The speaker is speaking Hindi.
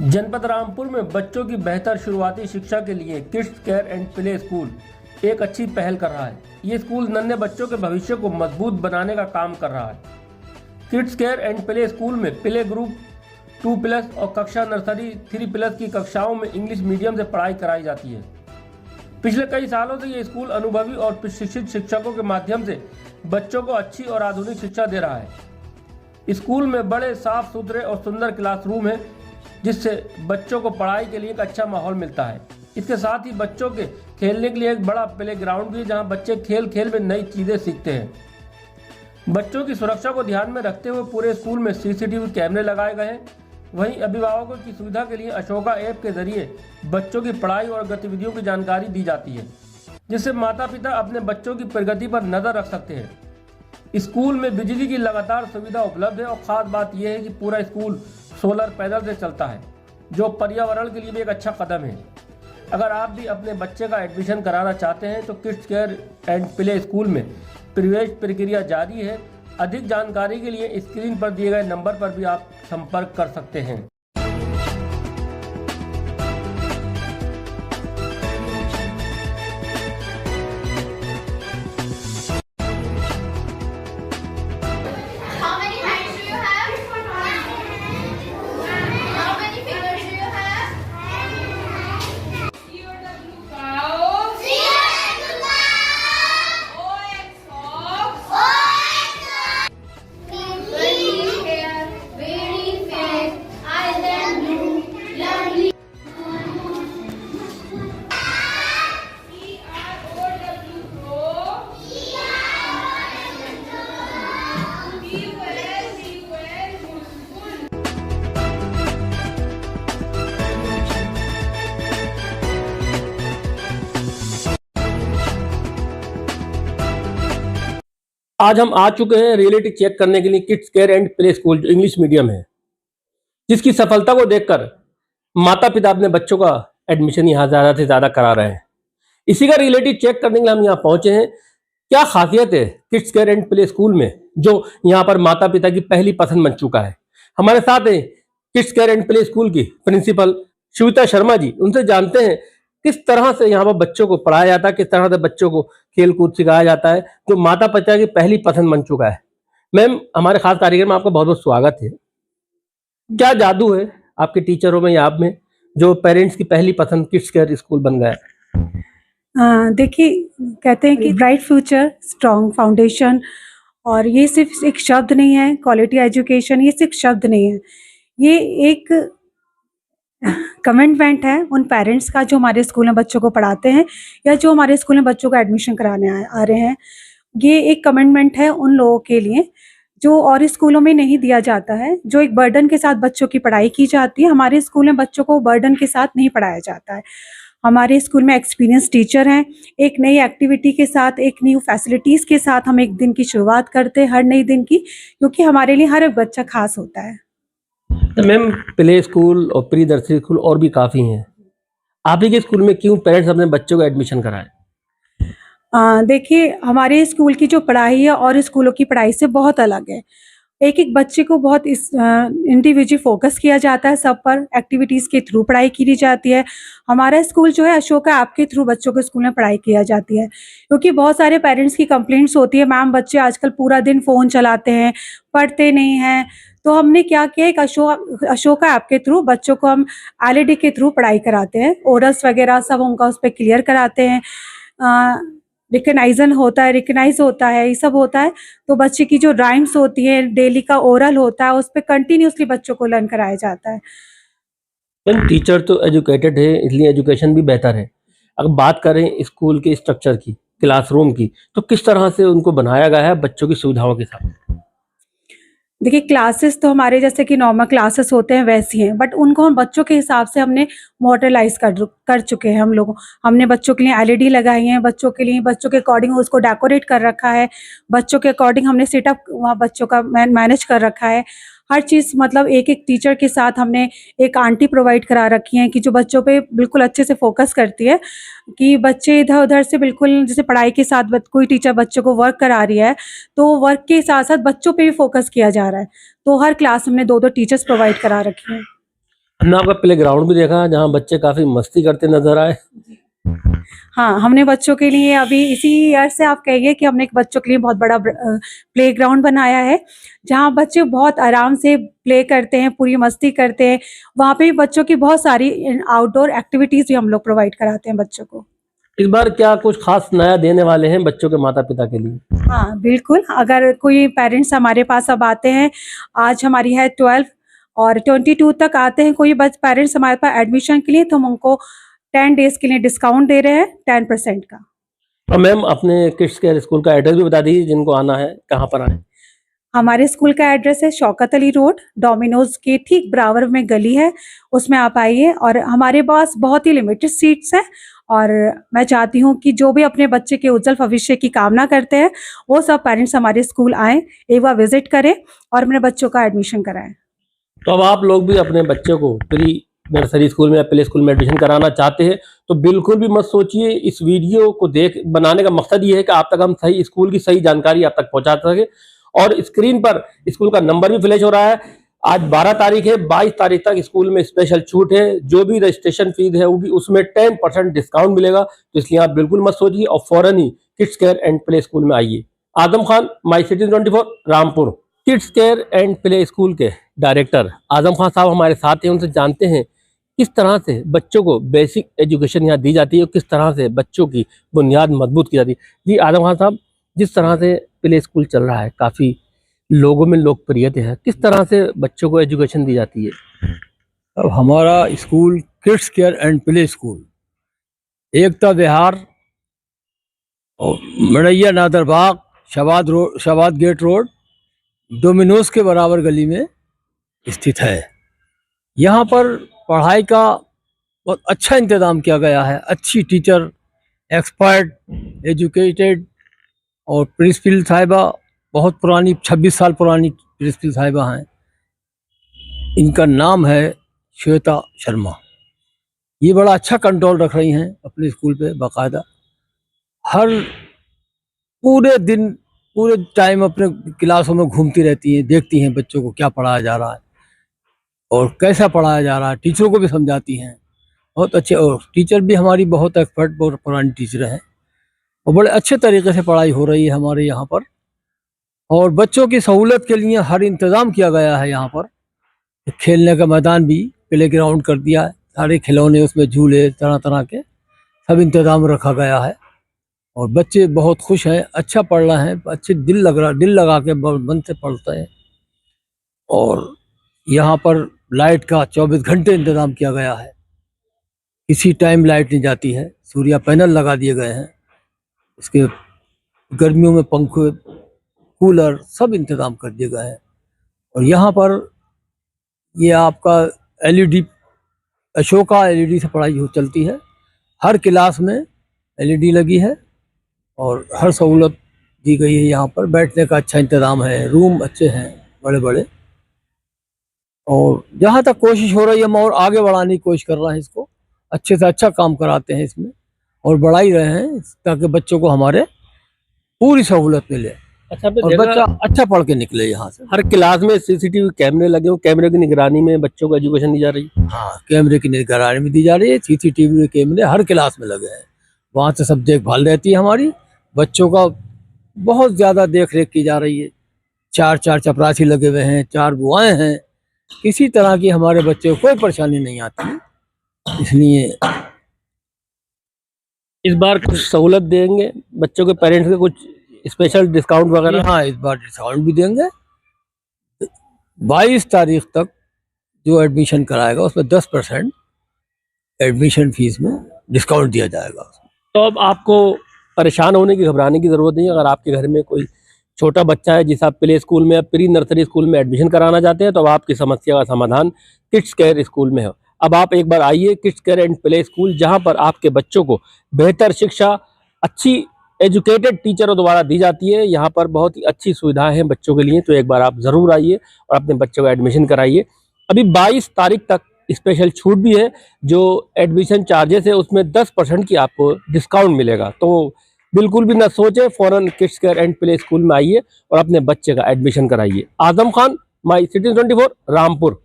जनपद रामपुर में बच्चों की बेहतर शुरुआती शिक्षा के लिए kids care and play school एक अच्छी पहल कर रहा है। ये स्कूल नन्हे बच्चों के भविष्य को मजबूत बनाने का काम कर रहा है। Kids care and play school में प्ले ग्रुप 2+ और कक्षा नर्सरी 3+ की कक्षाओं में इंग्लिश मीडियम से पढ़ाई कराई जाती है। पिछले कई सालों से ये स्कूल अनुभवी और प्रशिक्षित शिक्षकों के माध्यम से बच्चों को अच्छी और आधुनिक शिक्षा दे रहा है। स्कूल में बड़े साफ सुथरे और सुंदर क्लासरूम है, जिससे बच्चों को पढ़ाई के लिए एक अच्छा माहौल मिलता है। इसके साथ ही बच्चों के खेलने के लिए एक बड़ा प्ले ग्राउंड भी है, जहां बच्चे खेल खेल में नई चीज़ें सीखते हैं। बच्चों की सुरक्षा को ध्यान में रखते हुए पूरे स्कूल में CCTV कैमरे लगाए गए हैं। वहीं अभिभावकों की सुविधा के लिए अशोका ऐप के जरिए बच्चों की पढ़ाई और गतिविधियों की जानकारी दी जाती है, जिससे माता पिता अपने बच्चों की प्रगति पर नज़र रख सकते हैं। स्कूल में बिजली की लगातार सुविधा उपलब्ध है और ख़ास बात यह है कि पूरा स्कूल सोलर पैनल से चलता है, जो पर्यावरण के लिए भी एक अच्छा कदम है। अगर आप भी अपने बच्चे का एडमिशन कराना चाहते हैं तो kids care and play school में प्रवेश प्रक्रिया जारी है। अधिक जानकारी के लिए स्क्रीन पर दिए गए नंबर पर भी आप संपर्क कर सकते हैं। How many hands do you have? How many fingers do you have? C O W cow. C O W cow. O X ox. O X ox. Very fair, very fair. Eyes and blue, lovely. C R O W crow. Be well, bull. आज हम आ चुके हैं रियलिटी चेक करने के लिए kids care and play school, जो इंग्लिश मीडियम है, जिसकी सफलता को देखकर माता पिता अपने बच्चों का एडमिशन यहाँ ज़्यादा से ज़्यादा करा रहे हैं। इसी का रियलिटी चेक करने के लिए हम यहाँ पहुँचे हैं। क्या खासियत है kids care and play school में, जो यहाँ पर माता पिता की पहली पसंद बन चुका है। हमारे साथ है kids care and play school की प्रिंसिपल श्वेता शर्मा जी। उनसे जानते हैं किस तरह से यहाँ पर बच्चों को पढ़ाया जाता है, किस तरह से बच्चों को खेल कूद सिखाया जाता है, जो माता पिता की पहली पसंद बन चुका है। मैम, हमारे खास कार्यक्रम में आपका बहुत बहुत स्वागत है। क्या जादू है आपके टीचरों में या आप में, जो पेरेंट्स की पहली पसंद किड्स केयर स्कूल बन गया है? देखिए, कहते हैं कि ब्राइट फ्यूचर स्ट्रॉन्ग फाउंडेशन, और ये सिर्फ एक शब्द नहीं है। क्वालिटी एजुकेशन ये सिर्फ शब्द नहीं है, ये एक कमिटमेंट है उन पेरेंट्स का जो हमारे स्कूल में बच्चों को पढ़ाते हैं या जो हमारे स्कूल में बच्चों का एडमिशन कराने आ रहे हैं। ये एक कमिटमेंट है उन लोगों के लिए जो और स्कूलों में नहीं दिया जाता है, जो एक बर्डन के साथ बच्चों की पढ़ाई की जाती है। हमारे स्कूल में बच्चों को बर्डन के साथ नहीं पढ़ाया जाता है। हमारे स्कूल में एक्सपीरियंस टीचर हैं। एक नई एक्टिविटी के साथ, एक न्यू फैसिलिटीज़ के साथ हम एक दिन की शुरुआत करते हैं, हर नई दिन की, क्योंकि हमारे लिए हर एक बच्चा खास होता है। तो मैम, प्ले स्कूल और प्री नर्सरी स्कूल और भी काफ़ी हैं, आप ही के स्कूल में क्यों पेरेंट्स अपने बच्चों को एडमिशन कराएं? देखिए, हमारे स्कूल की जो पढ़ाई है और स्कूलों की पढ़ाई से बहुत अलग है। एक एक बच्चे को बहुत इंडिविजुअल फोकस किया जाता है, सब पर एक्टिविटीज़ के थ्रू पढ़ाई की जाती है। हमारा स्कूल जो है अशोका ऐप के थ्रू बच्चों के स्कूल में पढ़ाई किया जाती है, क्योंकि बहुत सारे पेरेंट्स की कंप्लेंट्स होती है, मैम बच्चे आजकल पूरा दिन फ़ोन चलाते हैं, पढ़ते नहीं हैं। तो हमने क्या किया, एक अशोका ऐप के थ्रू बच्चों को हम LED के थ्रू पढ़ाई कराते हैं। ओरल्स वगैरह सब उनका उस पर क्लियर कराते हैं। रिकग्नाइज होता है, ये सब होता है। तो बच्चे की जो राइम्स होती है, डेली का ओरल होता है, उस पर कंटिन्यूसली बच्चों को लर्न कराया जाता है। मैम, टीचर तो एजुकेटेड है, इसलिए एजुकेशन भी बेहतर है। अगर बात करें स्कूल के स्ट्रक्चर की, क्लासरूम की, तो किस तरह से उनको बनाया गया है बच्चों की सुविधाओं के साथ? देखिए, क्लासेस तो हमारे जैसे कि नॉर्मल क्लासेस होते हैं वैसी हैं, बट उनको हम बच्चों के हिसाब से हमने मॉडलाइज कर चुके हैं। हमने बच्चों के लिए LED लगाई हैं, बच्चों के अकॉर्डिंग उसको डेकोरेट कर रखा है, बच्चों के अकॉर्डिंग हमने सेटअप वहाँ बच्चों का मैनेज कर रखा है। हर चीज़ मतलब एक एक टीचर के साथ हमने एक आंटी प्रोवाइड करा रखी हैं कि जो बच्चों पे बिल्कुल अच्छे से फोकस करती है कि बच्चे इधर उधर से बिल्कुल, जैसे पढ़ाई के साथ कोई टीचर बच्चों को वर्क करा रही है तो वर्क के साथ साथ बच्चों पे भी फोकस किया जा रहा है। तो हर क्लास में 2-2 टीचर्स प्रोवाइड करा रखी हैं। हमने आपका प्ले ग्राउंड भी देखा जहाँ बच्चे काफी मस्ती करते नजर आए। हाँ, हमने बच्चों के लिए अभी इसी ईयर से आप कहिए कि हमने एक बच्चों के लिए बहुत बड़ा प्ले ग्राउंड बनाया है, जहाँ बच्चे बहुत आराम से प्ले करते हैं, पूरी मस्ती करते हैं। वहाँ पे भी बच्चों की बहुत सारी आउटडोर एक्टिविटीज़ भी हम लोग प्रोवाइड कराते हैं बच्चों को। इस बार क्या कुछ खास नया देने वाले हैं बच्चों के माता पिता के लिए? हाँ, बिल्कुल, अगर कोई पेरेंट्स हमारे पास अब आते हैं, आज हमारी है 12 और 22 तक आते हैं कोई पेरेंट्स हमारे पास एडमिशन के लिए, तो हम उनको 10 डेज़ के लिए डिस्काउंट दे रहे हैं 10% का। और मैम अपने किड्स केयर स्कूल का एड्रेस भी बता दीजिए, जिनको आना है कहाँ पर आए? हमारे स्कूल का एड्रेस है शौकत अली रोड, डोमिनोज के ठीक बराबर में गली है, उसमें आप आइए। और हमारे पास बहुत ही लिमिटेड सीट्स हैं और मैं चाहती हूँ कि जो भी अपने बच्चे के उज्जवल भविष्य की कामना करते हैं, वो सब पेरेंट्स हमारे स्कूल आएँ, एक बार विजिट करें और अपने बच्चों का एडमिशन कराएं। तो अब आप लोग भी अपने बच्चे को प्री नर्सरी स्कूल में या प्ले स्कूल में एडमिशन कराना चाहते हैं तो बिल्कुल भी मत सोचिए। इस वीडियो को बनाने का मकसद ये है कि आप तक हम सही स्कूल की सही जानकारी आप तक पहुंचा सके। और स्क्रीन पर स्कूल का नंबर भी फ्लैश हो रहा है। आज 12 तारीख है, 22 तारीख तक स्कूल में स्पेशल छूट है। जो भी रजिस्ट्रेशन फीस है होगी उसमें 10% डिस्काउंट मिलेगा, तो इसलिए आप बिल्कुल मत सोचिए और फौरन ही kids care and play school में आइए। Azam Khan, my city 24, Rampur. Kids care and play school के डायरेक्टर आजम खान साहब हमारे साथ हैं, उनसे जानते हैं किस तरह से बच्चों को बेसिक एजुकेशन यहाँ दी जाती है और किस तरह से बच्चों की बुनियाद मजबूत की जाती है। जी आजम खान साहब, जिस तरह से प्ले स्कूल चल रहा है, काफ़ी लोगों में लोकप्रियता है, किस तरह से बच्चों को एजुकेशन दी जाती है? अब हमारा school kids care and play school Ekta Vihar और Madaiya Nadar Bagh, Shahbad gate road, Domino's के बराबर गली में स्थित है। यहाँ पर पढ़ाई का बहुत अच्छा इंतज़ाम किया गया है। अच्छी टीचर, एक्सपर्ट, एजुकेटेड और प्रिंसिपल साहिबा बहुत पुरानी, 26 साल पुरानी प्रिंसिपल साहिबा हैं। इनका नाम है श्वेता शर्मा। ये बड़ा अच्छा कंट्रोल रख रही हैं अपने स्कूल पे बाकायदा। हर पूरे दिन पूरे टाइम अपने क्लासों में घूमती रहती हैं, देखती हैं बच्चों को क्या पढ़ाया जा रहा है और कैसा पढ़ाया जा रहा है। टीचरों को भी समझाती हैं बहुत अच्छे, और टीचर भी हमारी बहुत एक्सपर्ट, बहुत पुरानी टीचर हैं और बड़े अच्छे तरीके से पढ़ाई हो रही है हमारे यहाँ पर। और बच्चों की सहूलत के लिए हर इंतज़ाम किया गया है यहाँ पर। खेलने का मैदान भी प्ले ग्राउंड कर दिया है, सारे खिलौने उसमें, झूले तरह तरह के सब इंतज़ाम रखा गया है और बच्चे बहुत खुश हैं, अच्छा पढ़ रहे हैं, अच्छे दिल लगा के मन से पढ़ते हैं। और यहाँ पर लाइट का 24 घंटे इंतज़ाम किया गया है, किसी टाइम लाइट नहीं जाती है। सूर्य पैनल लगा दिए गए हैं, इसके गर्मियों में पंखे, कूलर सब इंतज़ाम कर दिए गए हैं। और यहाँ पर ये आपका LED, अशोका LED से पढ़ाई चलती है। हर क्लास में LED लगी है और हर सहूलत दी गई है। यहाँ पर बैठने का अच्छा इंतज़ाम है, रूम अच्छे हैं बड़े बड़े। और जहाँ तक कोशिश हो रही है हम और आगे बढ़ाने की कोशिश कर रहे हैं, इसको अच्छे से अच्छा काम कराते हैं इसमें और बढ़ा ही रहे हैं ताकि बच्चों को हमारे पूरी सहूलत मिले। अच्छा, और बच्चा अच्छा पढ़ के निकले यहाँ से। हर क्लास में CCTV कैमरे लगे हो, कैमरे की निगरानी में बच्चों को एजुकेशन दी जा रही है। हाँ, कैमरे की निगरानी में दी जा रही है। CCTV कैमरे हर क्लास में लगे हैं, वहाँ से सब देखभाल रहती है हमारी। बच्चों का बहुत ज़्यादा देख रेख की जा रही है। 4 चपरासी लगे हुए हैं, 4 बुआएं हैं, किसी तरह की हमारे बच्चे को कोई परेशानी नहीं आती है। इसलिए इस बार कुछ सहूलत देंगे बच्चों के पेरेंट्स के, कुछ स्पेशल डिस्काउंट वगैरह? हाँ, इस बार डिस्काउंट भी देंगे। 22 तारीख तक जो एडमिशन कराएगा उसमें 10% एडमिशन फीस में डिस्काउंट दिया जाएगा। तो अब आपको परेशान होने की, घबराने की ज़रूरत नहीं है। अगर आपके घर में कोई छोटा बच्चा है जिसे आप प्ले स्कूल में या प्री नर्सरी स्कूल में एडमिशन कराना चाहते हैं, तो अब आपकी समस्या का समाधान किड्स केयर स्कूल में है। अब आप एक बार आइए kids care and play school, जहां पर आपके बच्चों को बेहतर शिक्षा, अच्छी एजुकेटेड टीचरों द्वारा दी जाती है। यहाँ पर बहुत ही अच्छी सुविधाएं हैं बच्चों के लिए, तो एक बार आप ज़रूर आइए और अपने बच्चों का एडमिशन कराइए। अभी 22 तारीख तक स्पेशल छूट भी है। जो एडमिशन चार्जेस है उसमें 10% की आपको डिस्काउंट मिलेगा। तो बिल्कुल भी ना सोचें, फ़ौरन kids care and play school में आइए और अपने बच्चे का एडमिशन कराइए। आजम खान, माई सिटी 24, रामपुर।